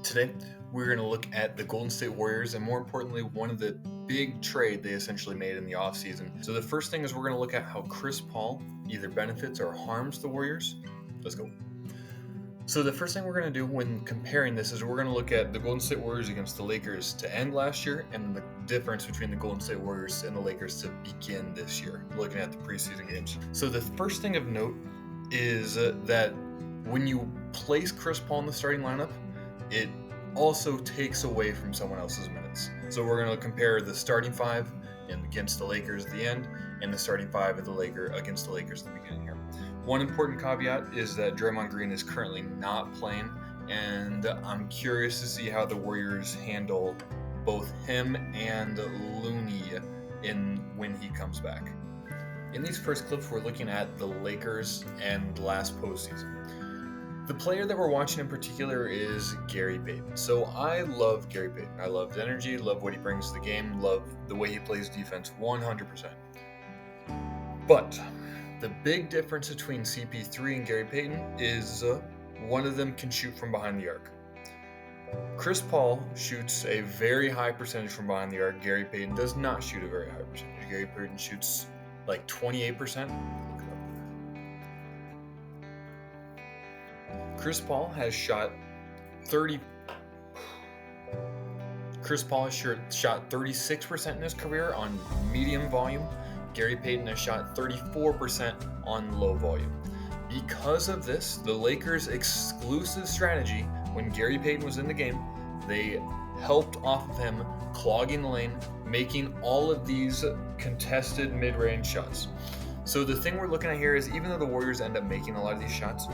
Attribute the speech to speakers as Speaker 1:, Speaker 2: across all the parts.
Speaker 1: Today, we're going to look at the Golden State Warriors and, more importantly, one of the big trade they essentially made in the offseason. So the first thing is we're going to look at how Chris Paul either benefits or harms the Warriors. Let's go. So the first thing we're going to do when comparing this is we're going to look at the Golden State Warriors against the Lakers to end last year and the difference between the Golden State Warriors and the Lakers to begin this year, looking at the preseason games. So the first thing of note is that when you place Chris Paul in the starting lineup, it also takes away from someone else's minutes. So we're going to compare the starting five against the Lakers at the end and the starting five of the Lakers against the Lakers at the beginning here. One important caveat is that Draymond Green is currently not playing, and I'm curious to see how the Warriors handle both him and Looney when he comes back. In these first clips, we're looking at the Lakers and last postseason. The player that we're watching in particular is Gary Payton. So I love Gary Payton. I love his energy, love what he brings to the game, love the way he plays defense 100%. But the big difference between CP3 and Gary Payton is one of them can shoot from behind the arc. Chris Paul shoots a very high percentage from behind the arc. Gary Payton does not shoot a very high percentage. Gary Payton shoots like 28%. Chris Paul has shot 36% in his career on medium volume. Gary Payton has shot 34% on low volume. Because of this, the Lakers' exclusive strategy when Gary Payton was in the game, they helped off of him clogging the lane, making all of these contested mid-range shots. So the thing we're looking at here is even though the Warriors end up making a lot of these shots,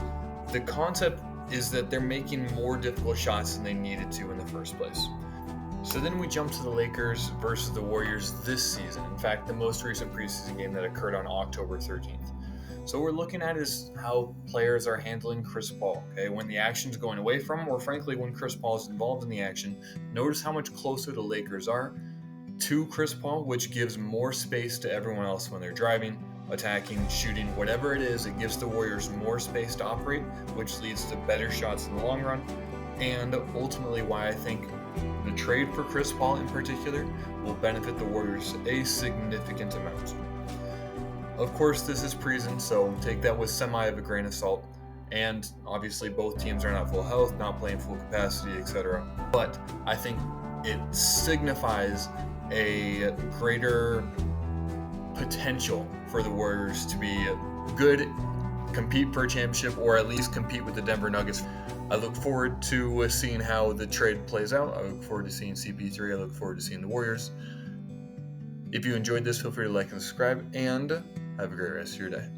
Speaker 1: the concept is that they're making more difficult shots than they needed to in the first place. So then we jump to the Lakers versus the Warriors this season. In fact, the most recent preseason game that occurred on October 13th. So what we're looking at is how players are handling Chris Paul. Okay, when the action's going away from him, or frankly, when Chris Paul is involved in the action, notice how much closer the Lakers are to Chris Paul, which gives more space to everyone else when they're driving, attacking, shooting, whatever it is. It gives the Warriors more space to operate, which leads to better shots in the long run, and ultimately why I think the trade for Chris Paul in particular will benefit the Warriors a significant amount. Of course, this is preseason, so take that with semi of a grain of salt, and obviously both teams are not full health, not playing full capacity, etc. But I think it signifies a greater potential for the Warriors to be good, compete for a championship, or at least compete with the Denver Nuggets. I look forward to seeing how the trade plays out. I look forward to seeing CP3. I look forward to seeing the Warriors. If you enjoyed this, feel free to like and subscribe, and have a great rest of your day.